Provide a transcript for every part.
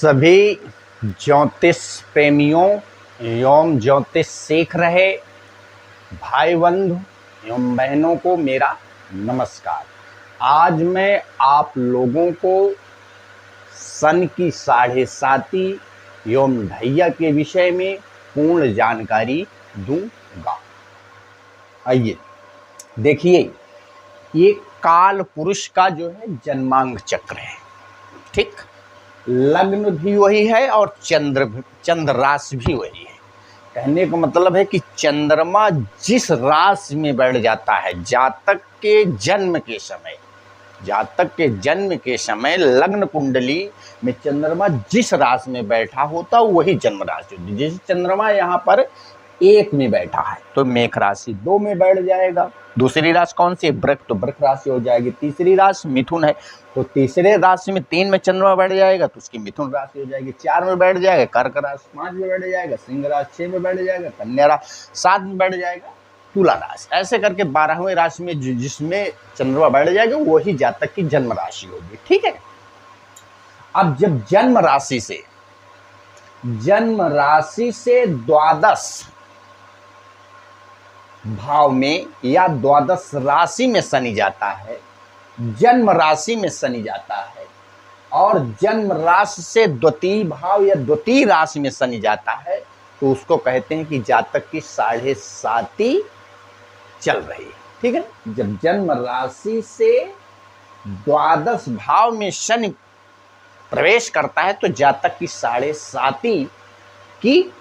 सभी ज्योतिष प्रेमियों एवं ज्योतिष सीख रहे भाई बंधु एवं बहनों को मेरा नमस्कार। आज मैं आप लोगों को सन की 7.5 एवं ढैया के विषय में पूर्ण जानकारी दूंगा। आइए देखिए, ये काल पुरुष का जो है जन्मांग चक्र है। ठीक, लग्न भी वही है और चंद्र राशि भी वही है। कहने का मतलब है कि चंद्रमा जिस राशि में बैठ जाता है जातक के जन्म के समय लग्न कुंडली में चंद्रमा जिस राशि में बैठा होता वही जन्म राशि होती है। जैसे चंद्रमा यहाँ पर 1 में बैठा है तो मेष राशि 2 में बैठ जाएगा। दूसरी राशि कौन सी है? वृक, तो वृक राशि हो जाएगी। तीसरी राशि मिथुन है तो तीसरे राशि में 3 में चंद्रमा बैठ जाएगा तो उसकी मिथुन राशि हो जाएगी। 4 में बैठ जाएगा कर्क राशि, 5 में बैठ जाएगा सिंह राशि, 6 में बैठ जाएगा कन्या राशि, 7 में बैठ जाएगा तुला राशि। ऐसे करके 12वें राशि में जिसमें चंद्रमा बैठ जाएगा वही जातक की जन्म राशि होगी। ठीक है, अब जब जन्म राशि से द्वादश भाव में या द्वादश राशि में शनि जाता है, जन्म राशि में शनि जाता है और जन्म राशि से द्वितीय भाव या द्वितीय राशि में शनि जाता है तो उसको कहते हैं कि जातक की 7.5 चल रही है। ठीक है, जब जन्म राशि से द्वादश भाव में शनि प्रवेश करता है तो जातक की 7.5 की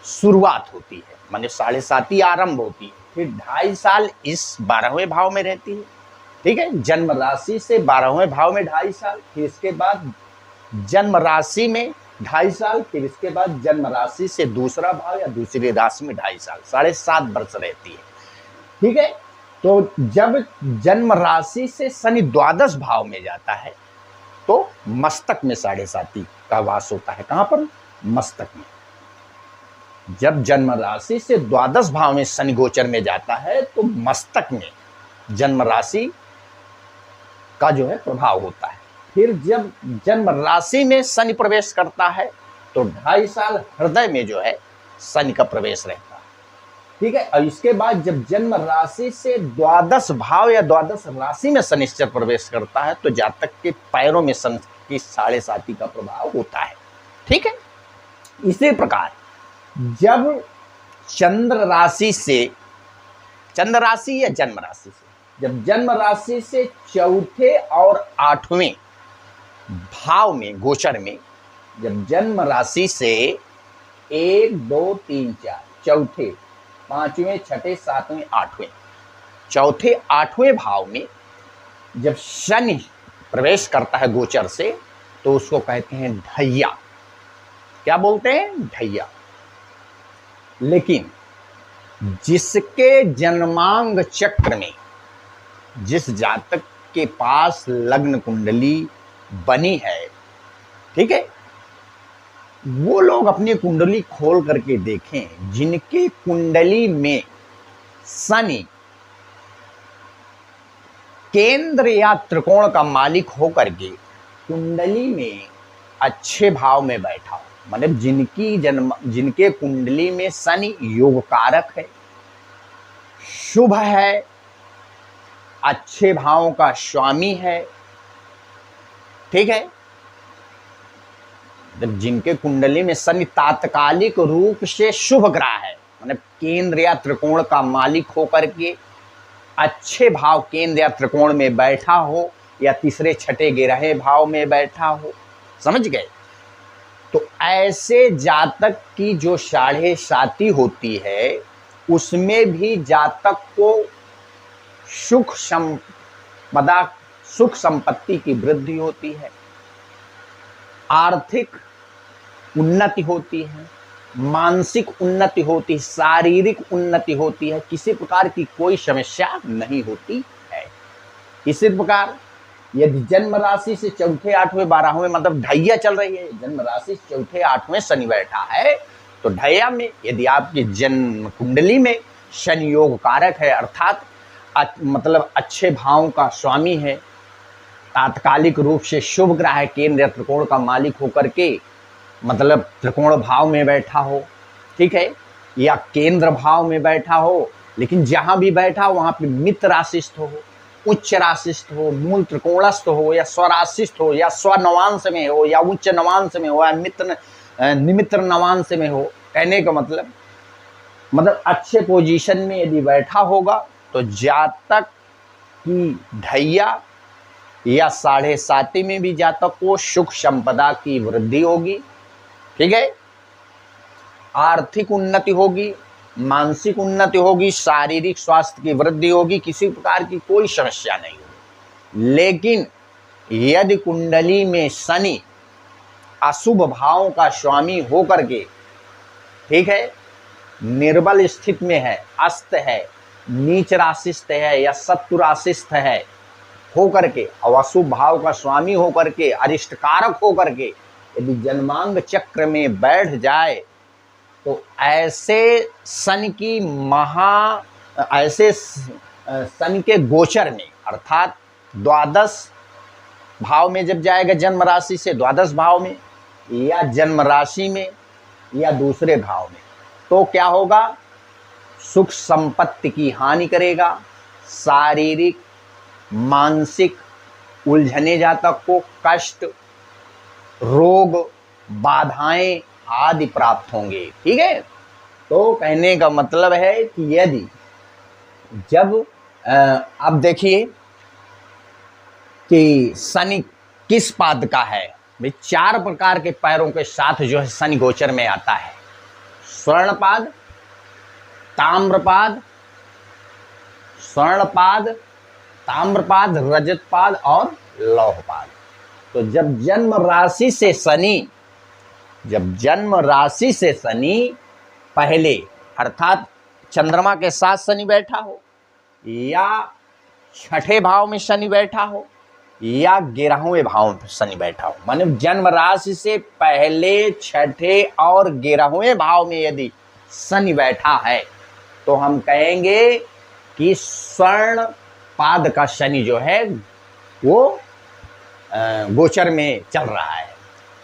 शुरुआत होती है, माने 7.5 आरंभ होती है। फिर 2.5 साल इस 12वें भाव में रहती है। ठीक है, जन्म राशि से 12वें भाव में 2.5 साल, फिर इसके बाद जन्म राशि में 2.5 साल, फिर इसके बाद जन्म राशि से दूसरा भाव या दूसरी राशि में 2.5 साल, 7.5 वर्ष रहती है। ठीक है, तो जब जन्म राशि से शनि द्वादश भाव में जाता है तो मस्तक में 7.5 का वास होता है। कहां पर? मस्तक में। जब जन्म राशि से द्वादश भाव में शनि गोचर में जाता है तो मस्तक में जन्म राशि का जो है प्रभाव होता है। फिर जब जन्म राशि में शनि प्रवेश करता है तो 2.5 साल हृदय में जो है शनि का प्रवेश रहता है। ठीक है, और इसके बाद जब जन्म राशि से द्वादश भाव या द्वादश राशि में शनिश्चर प्रवेश करता है तो जातक के पैरों में शनि की 7.5 का प्रभाव होता है। ठीक है, इसी प्रकार जब चंद्र राशि या जन्म राशि से जब जन्म राशि से चौथे और 8वें भाव में गोचर में, जब जन्म राशि से 1, 2, 3, 4 चौथे, 5वें, 6ठे, 7वें, 8वें, चौथे 8वें भाव में जब शनि प्रवेश करता है गोचर से तो उसको कहते हैं ढैया। क्या बोलते हैं? ढैया। लेकिन जिसके जन्मांग चक्र में जिस जातक के पास लग्न कुंडली बनी है, ठीक है, वो लोग अपनी कुंडली खोल करके देखें। जिनके कुंडली में शनि केंद्र या त्रिकोण का मालिक होकर के कुंडली में अच्छे भाव में बैठा हो, मतलब जिनके कुंडली में शनि योग कारक है, शुभ है, अच्छे भावों का स्वामी है। ठीक है, जब जिनके कुंडली में शनि तात्कालिक रूप से शुभ ग्रह है, मतलब केंद्र या त्रिकोण का मालिक होकर के अच्छे भाव केंद्र या त्रिकोण में बैठा हो या तीसरे छठे 11वें भाव में बैठा हो, समझ गए? तो ऐसे जातक की जो 7.5 होती है उसमें भी जातक को सुख संपत्ति की वृद्धि होती है, आर्थिक उन्नति होती है, मानसिक उन्नति होती है, शारीरिक उन्नति होती है, किसी प्रकार की कोई समस्या नहीं होती है। इसी प्रकार यदि जन्म राशि से चौथे, 8वें, 12वें मतलब ढैया चल रही है, जन्म राशि से चौथे, 8वें शनि बैठा है तो ढैया में यदि आपकी जन्म कुंडली में शनि योग कारक है, अर्थात मतलब अच्छे भावों का स्वामी है, तात्कालिक रूप से शुभ ग्रह है, केंद्र त्रिकोण का मालिक होकर के मतलब त्रिकोण भाव में बैठा हो, ठीक है, या केंद्र भाव में बैठा हो, लेकिन जहां भी बैठा वहां पे मित्र राशिस्थ हो, उच्च राशिस्थ हो, मूल त्रिकोणस्थ हो, या स्वराशिस्थ हो, या स्वनवांश में हो, या उच्च नवांश में हो, या मित्र निमित्र नवांश में हो। कहने का मतलब अच्छे पोजीशन में यदि बैठा होगा तो जातक की ढैया या 7.5 में भी जातक को सुख संपदा की वृद्धि होगी, ठीक है, आर्थिक उन्नति होगी, मानसिक उन्नति होगी, शारीरिक स्वास्थ्य की वृद्धि होगी, किसी प्रकार की कोई समस्या नहीं होगी। लेकिन यदि कुंडली में शनि अशुभ भावों का स्वामी होकर के, ठीक है, निर्बल स्थिति में है, अस्त है, नीच राशिस्थ है या शत्रु राशिस्थ है होकर के, और अशुभ भाव का स्वामी होकर के, अरिष्टकारक होकर के यदि जन्मांग चक्र में बैठ जाए तो ऐसे शनि के गोचर में, अर्थात द्वादश भाव में जब जाएगा जन्म राशि से द्वादश भाव में, या जन्म राशि में, या दूसरे भाव में, तो क्या होगा, सुख संपत्ति की हानि करेगा, शारीरिक मानसिक उलझने जातक को कष्ट, रोग, बाधाएं आदि प्राप्त होंगे, ठीक है। तो कहने का मतलब है कि यदि जब अब देखिए कि शनि किस पाद का है भाई, 4 प्रकार के पैरों के साथ जो है शनि गोचर में आता है, स्वर्णपाद, ताम्रपाद, ताम्रपाद, रजतपाद और लौहपाद। तो जब जन्म राशि से शनि पहले, अर्थात चंद्रमा के साथ शनि बैठा हो, या 6ठे भाव में शनि बैठा हो, या 11वें भाव में शनि बैठा हो, माने जन्म राशि से पहले 6ठे और 11वें भाव में यदि शनि बैठा है तो हम कहेंगे कि स्वर्ण पाद का शनि जो है वो गोचर में चल रहा है।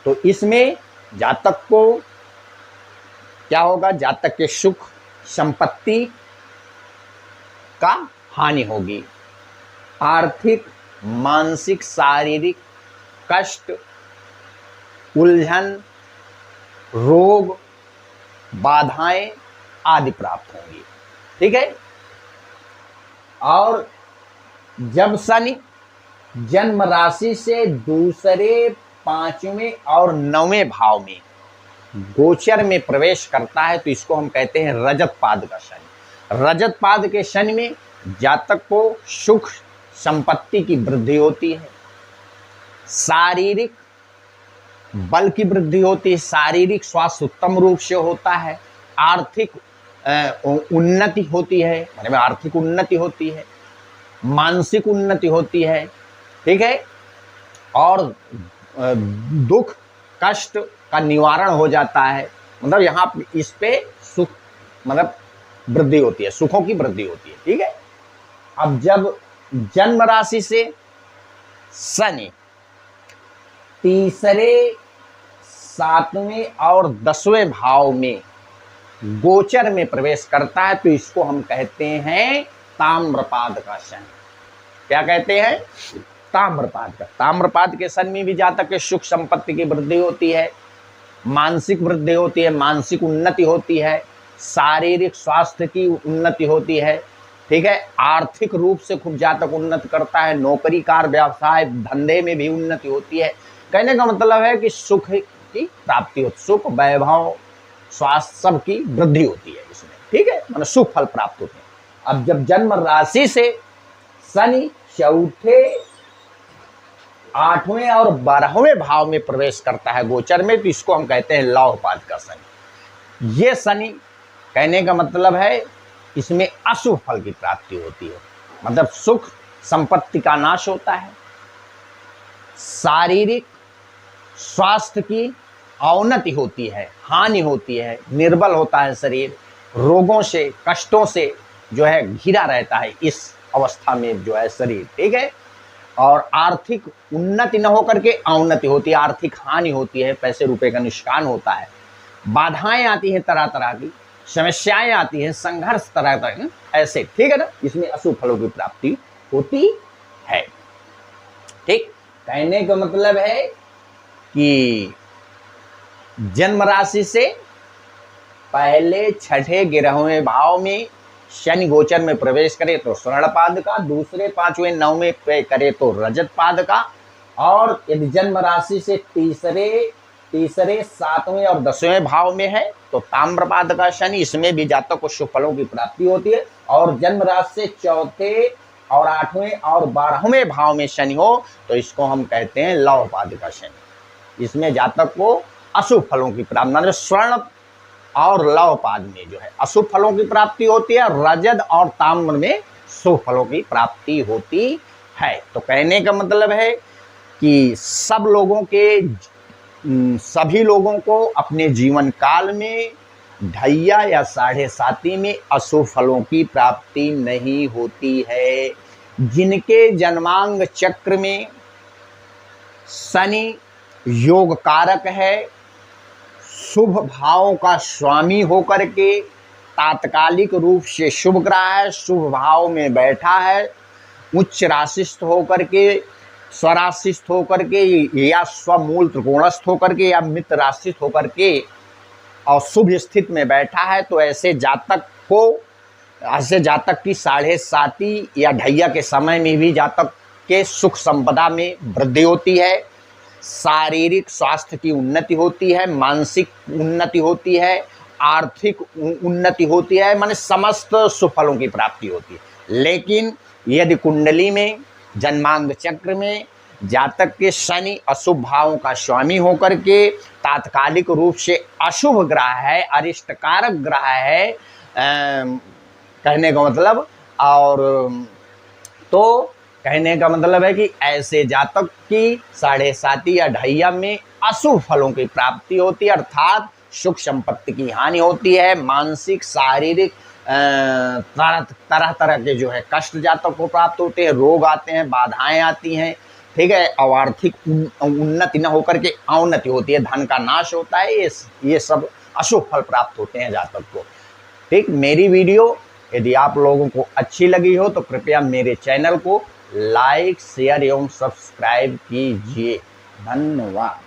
तो इसमें जातक को क्या होगा, जातक के सुख संपत्ति का हानि होगी, आर्थिक मानसिक शारीरिक कष्ट, उलझन, रोग, बाधाएं आदि प्राप्त होंगी, ठीक है। और जब शनि जन्म राशि से दूसरे, 5वें और 9वें भाव में गोचर में प्रवेश करता है तो इसको हम कहते हैं रजत पाद का शनि। रजत पाद के शनि में जातक को सुख संपत्ति की वृद्धि होती है, शारीरिक बल की वृद्धि होती है, शारीरिक स्वास्थ्य उत्तम रूप से होता है, आर्थिक उन्नति होती है, मतलब आर्थिक उन्नति होती है, मानसिक उन्नति होती है, ठीक है, और दुख कष्ट का निवारण हो जाता है। मतलब यहाँ इस पे सुख मतलब वृद्धि होती है, सुखों की वृद्धि होती है, ठीक है। अब जब जन्म राशि से शनि तीसरे, 7वें और 10वें भाव में गोचर में प्रवेश करता है तो इसको हम कहते हैं ताम्रपाद का शनि। क्या कहते हैं, ताम्रपाद का। ताम्रपाद के शनि में भी जातक के सुख संपत्ति की वृद्धि होती है, मानसिक वृद्धि होती है, मानसिक उन्नति होती है, शारीरिक स्वास्थ्य की उन्नति होती है, ठीक है, आर्थिक रूप से खूब जातक उन्नति करता है, नौकरी कार व्यवसाय धंधे में भी उन्नति होती है। कहने का मतलब है कि सुख की प्राप्ति होती, सुख वैभव स्वास्थ्य सब की वृद्धि होती है इसमें, ठीक है, मतलब सुख फल प्राप्त होते हैं। अब जब जन्म राशि से शनि चौथे, 8वें और 12वें भाव में प्रवेश करता है गोचर में तो इसको हम कहते हैं लौहपाद का शनि। ये शनि कहने का मतलब है इसमें अशुभ फल की प्राप्ति होती है, मतलब सुख संपत्ति का नाश होता है, शारीरिक स्वास्थ्य की अवनति होती है, हानि होती है, निर्बल होता है शरीर, रोगों से कष्टों से जो है घिरा रहता है इस अवस्था में जो है शरीर, ठीक है। और आर्थिक उन्नति न होकर के अवनति होती है, आर्थिक हानि होती है, पैसे रुपए का नुकसान होता है, बाधाएं आती हैं तरह तरह की, समस्याएं आती हैं, संघर्ष तरह तरह की, ऐसे, ठीक है ना, इसमें अशुभ फलों की प्राप्ति होती है। ठीक, कहने का मतलब है कि जन्म राशि से पहले छठे 11वें भाव में शनि गोचर में प्रवेश करे तो स्वर्ण पाद का, दूसरे 5वें 9वें पे करे तो रजत पाद का, और यदि जन्म राशि से तीसरे 7वें और 10वें भाव में है तो ताम्र पाद का शनि, इसमें भी जातक को शुभ फलों की प्राप्ति होती है। और जन्म राशि से चौथे और 8वें और 12वें भाव में शनि हो तो इसको हम कहते हैं लव पाद का शनि, इसमें जातक को अशुभ फलों की प्राप्ति, मतलब स्वर्ण और लव पाद में जो है अशुभ फलों की प्राप्ति होती है, रजत और ताम्र में शुभ फलों की प्राप्ति होती है। तो कहने का मतलब है कि सभी लोगों को अपने जीवन काल में ढैया या 7.5 में अशुभ फलों की प्राप्ति नहीं होती है। जिनके जन्मांग चक्र में शनि योग कारक है, शुभ भाव का स्वामी होकर के तात्कालिक रूप से शुभ ग्रह है, शुभ भाव में बैठा है, उच्च राशिस्थ होकर के, स्वराशिस्थ होकर के या स्वमूल त्रिकोणस्थ होकर के या मित्र राशिस्थ होकर के और शुभ स्थिति में बैठा है, तो ऐसे जातक की 7.5 या ढैया के समय में भी जातक के सुख संपदा में वृद्धि होती है, शारीरिक स्वास्थ्य की उन्नति होती है, मानसिक उन्नति होती है, आर्थिक उन्नति होती है, माने समस्त सुफलों की प्राप्ति होती है। लेकिन यदि कुंडली में जन्मांग चक्र में जातक के शनि अशुभ भावों का स्वामी होकर के तात्कालिक रूप से अशुभ ग्रह है, अरिष्टकारक ग्रह है, कहने का मतलब, और तो कहने का मतलब है कि ऐसे जातक की 7.5 या ढैया में अशुभ फलों की प्राप्ति होती है, अर्थात सुख संपत्ति की हानि होती है, मानसिक शारीरिक तरह तरह के जो है कष्ट जातक को प्राप्त होते हैं, रोग आते हैं, बाधाएं आती हैं, ठीक है, और आर्थिक उन्नति न होकर के अवनति होती है, धन का नाश होता है, ये सब अशुभ फल प्राप्त होते हैं जातक को। ठीक, मेरी वीडियो यदि आप लोगों को अच्छी लगी हो तो कृपया मेरे चैनल को लाइक, शेयर एवं सब्सक्राइब कीजिए। धन्यवाद।